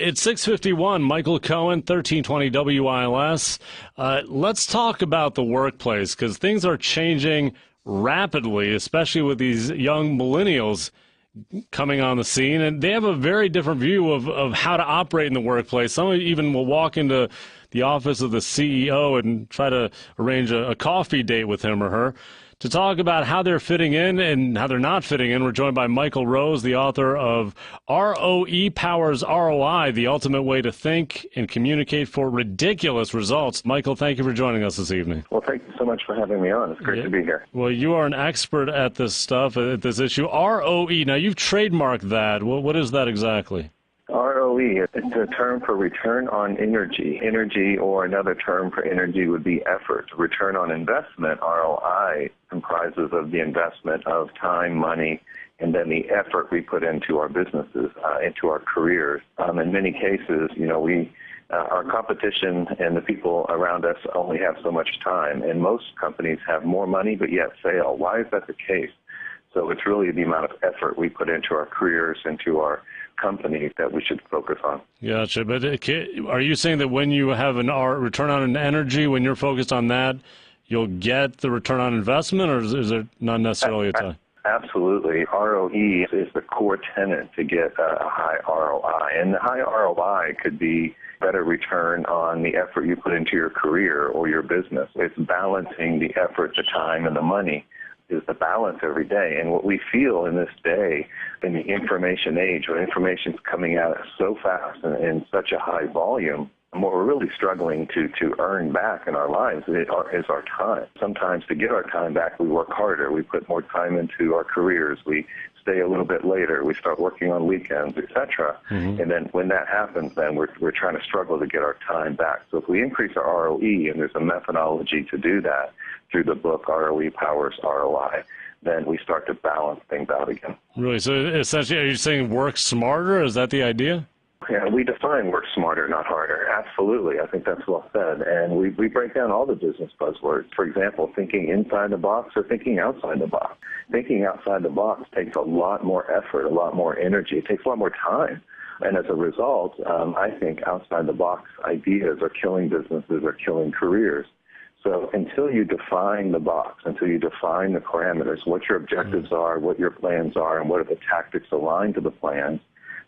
It's 6:51. Michael Cohen, 1320 WILS. Let's talk about the workplace because things are changing rapidly, especially with these young millennials coming on the scene. And they have a very different view of how to operate in the workplace. Some even will walk into the office of the CEO and try to arrange a coffee date with him or her. To talk about how they're fitting in and how they're not fitting in, we're joined by Michael Rose, the author of ROE Powers ROI, the ultimate way to think and communicate for ridiculous results. Michael, thank you for joining us this evening. Well, thank you so much for having me on. It's great to be here. Well, you are an expert at this stuff, at this issue. ROE, now you've trademarked that. What is that exactly? ROE, it's a term for return on energy. Energy, or another term for energy, would be effort. Return on investment, ROI, comprises of the investment of time, money, and then the effort we put into our businesses, into our careers. In many cases, our competition and the people around us only have so much time, and most companies have more money but yet fail. Why is that the case? So it's really the amount of effort we put into our careers, into our companies that we should focus on. Gotcha. But are you saying that when you have an return on energy, when you're focused on that, you'll get the return on investment, or is it not necessarily a time? Absolutely. ROE is the core tenet to get a high ROI. And the high ROI could be better return on the effort you put into your career or your business. It's balancing the effort, the time, and the money is the balance every day. And what we feel in this day, in the information age, when information's coming at us so fast and in such a high volume, and what we're really struggling to earn back in our lives is our time. Sometimes to get our time back, we work harder. We put more time into our careers. We stay a little bit later. We start working on weekends, etc. Mm-hmm. And then when that happens, then we're trying to struggle to get our time back. So if we increase our ROE, and there's a methodology to do that through the book ROE Powers ROI, then we start to balance things out again. Really? So essentially, are you saying work smarter? Is that the idea? Yeah, we define work smarter, not harder. Absolutely. I think that's well said. And we break down all the business buzzwords. For example, thinking inside the box or thinking outside the box. Thinking outside the box takes a lot more effort, a lot more energy. It takes a lot more time. And as a result, I think outside the box ideas are killing businesses, are killing careers. So until you define the box, until you define the parameters, what your objectives are, what your plans are, and what are the tactics aligned to the plans,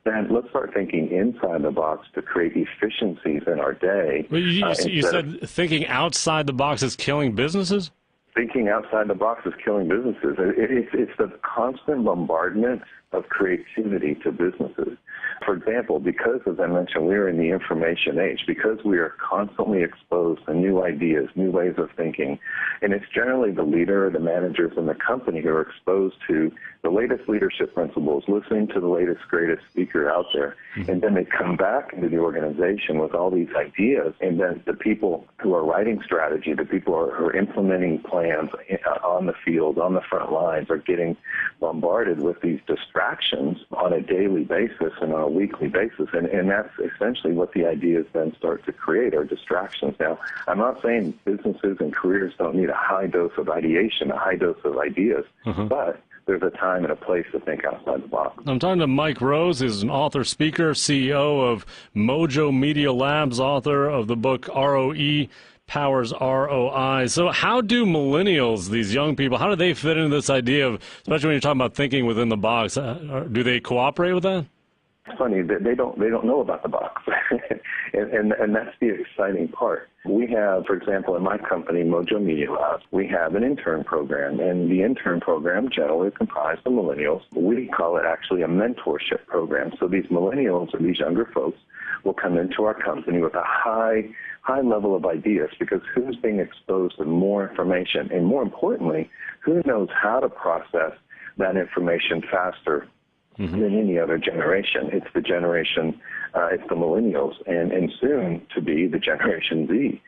then let's start thinking inside the box to create efficiencies in our day. Well, you said thinking outside the box is killing businesses? Thinking outside the box is killing businesses. It's the constant bombardment of creativity to businesses. For example, because, as I mentioned, we're in the information age, because we are constantly exposed to new ideas, new ways of thinking, and it's generally the leader, the managers in the company who are exposed to the latest leadership principles, listening to the latest, greatest speaker out there, and then they come back into the organization with all these ideas, and then the people who are writing strategy, the people who are implementing plans on the field, on the front lines, are getting bombarded with these distractions on a daily basis and on a weekly basis, and that's essentially what the ideas then start to create, are distractions. Now, I'm not saying businesses and careers don't need a high dose of ideation, a high dose of ideas, but there's a time and a place to think outside the box. I'm talking to Mike Rose. He's an author, speaker, CEO of Mojo Media Labs, author of the book ROE Powers ROI. So how do millennials, these young people, how do they fit into this idea of, especially when you're talking about thinking within the box, do they cooperate with that? It's funny that they don't know about the box, and that's the exciting part. We have, for example, in my company, Mojo Media Labs, we have an intern program, and the intern program generally comprised of millennials. We call it actually a mentorship program. So these millennials or these younger folks will come into our company with a high level of ideas, because who's being exposed to more information, and more importantly, who knows how to process that information faster than any other generation. It's the generation, it's the millennials, and soon to be the Generation Z.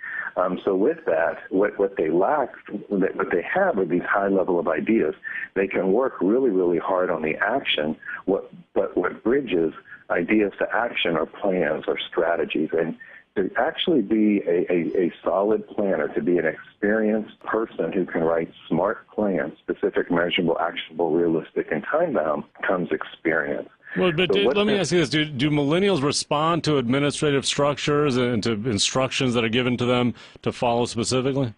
So with that, what they lack, what they have are these high level of ideas. They can work really, really hard on the action, but what bridges ideas to action are plans or strategies. And to actually be a solid planner, to be an experienced person who can write smart plans, specific, measurable, actionable, realistic, and time-bound, comes experience. Well, but let me ask you this. Do millennials respond to administrative structures and to instructions that are given to them to follow specifically?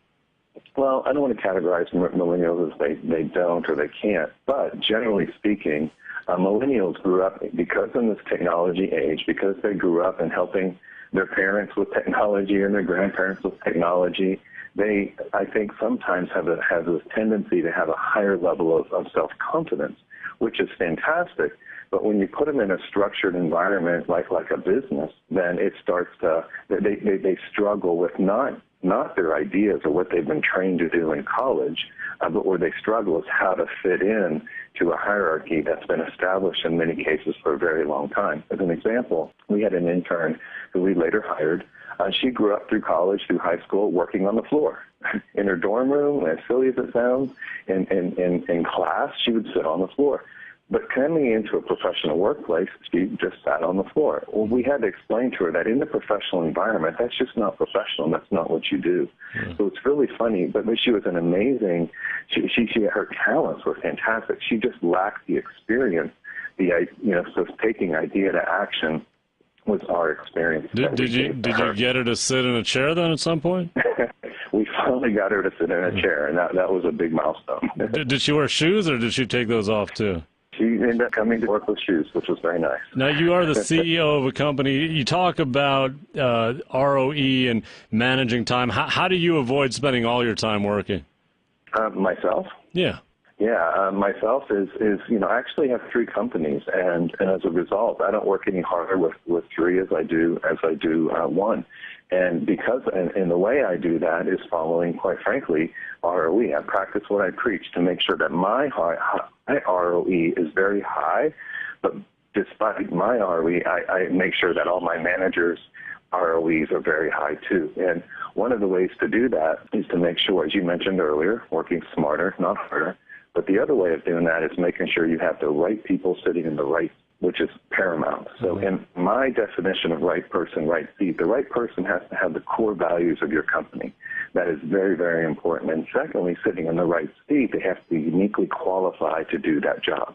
Well, I don't want to categorize millennials as they don't or they can't, but generally speaking, millennials grew up, because in this technology age, because they grew up in helping their parents with technology and their grandparents with technology, they, I think, sometimes have this tendency to have a higher level of self-confidence, which is fantastic. But when you put them in a structured environment like a business, then it starts to, they struggle with not their ideas or what they've been trained to do in college, but where they struggle is how to fit in to a hierarchy that's been established in many cases for a very long time. As an example, we had an intern who we later hired. She grew up through college, through high school, working on the floor. In her dorm room, as silly as it sounds, in class, she would sit on the floor. But coming into a professional workplace, she just sat on the floor. Well, we had to explain to her that in the professional environment, that's just not professional. That's not what you do. Mm. So it's really funny. But she was an amazing. Her talents were fantastic. She just lacked the experience. So taking idea to action was our experience. Did you get her to sit in a chair then at some point? We finally got her to sit in a chair, and that was a big milestone. Did she wear shoes, or did she take those off too? She ended up coming to work with shoes, which was very nice. Now, you are the CEO of a company. You talk about ROE and managing time. How do you avoid spending all your time working? Myself? Yeah. Yeah, myself is I actually have 3 companies, and as a result, I don't work any harder with 3 as I do 1. And and the way I do that is following, quite frankly, ROE. I practice what I preach to make sure that my ROE is very high, but despite my ROE, I make sure that all my managers' ROEs are very high too. And one of the ways to do that is to make sure, as you mentioned earlier, working smarter, not harder. But the other way of doing that is making sure you have the right people sitting in the right, which is paramount. So in my definition of right person, right seat, the right person has to have the core values of your company. That is very, very important. And secondly, sitting in the right seat, they have to be uniquely qualified to do that job.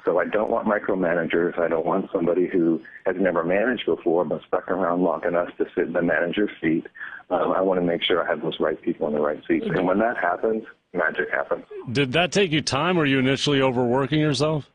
So I don't want micromanagers. I don't want somebody who has never managed before but stuck around long enough to sit in the manager's seat. I want to make sure I have those right people in the right seats. And when that happens, magic happens. Did that take you time? Were you initially overworking yourself?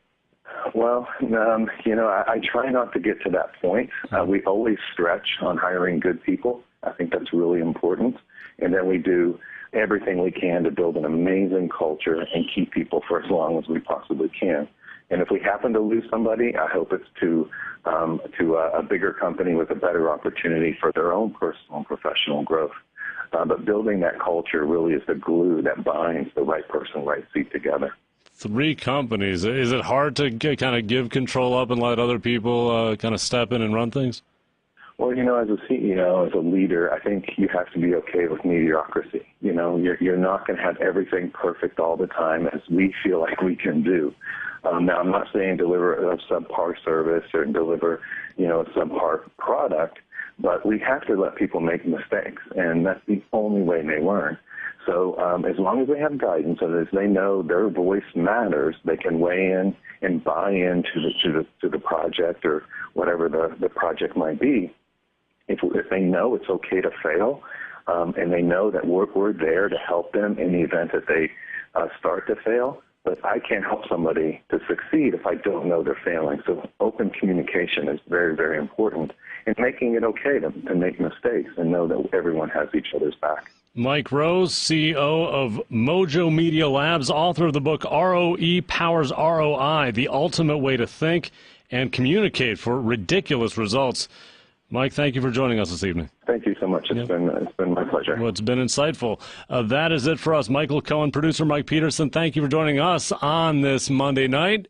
Well, I try not to get to that point. We always stretch on hiring good people. I think that's really important. And then we do everything we can to build an amazing culture and keep people for as long as we possibly can. And if we happen to lose somebody, I hope it's to a bigger company with a better opportunity for their own personal and professional growth. But building that culture really is the glue that binds the right person, right seat together. 3 companies. Is it hard to kind of give control up and let other people kind of step in and run things? Well, as a CEO, as a leader, I think you have to be okay with mediocrity. You're not going to have everything perfect all the time, as we feel like we can do. Now, I'm not saying deliver a subpar service or deliver, a subpar product, but we have to let people make mistakes, and that's the only way they learn. So as long as they have guidance and as they know their voice matters, they can weigh in and buy into the project or whatever the project might be. If they know it's okay to fail, and they know that we're there to help them in the event that they start to fail, but I can't help somebody to succeed if I don't know they're failing. So open communication is very, very important, and making it okay to make mistakes and know that everyone has each other's back. Mike Rose, CEO of Mojo Media Labs, author of the book ROE Powers ROI, The Ultimate Way to Think and Communicate for Ridiculous Results. Mike, thank you for joining us this evening. Thank you so much. It's been my pleasure. Well, it's been insightful. That is it for us. Michael Cohen, producer Mike Peterson, thank you for joining us on this Monday night.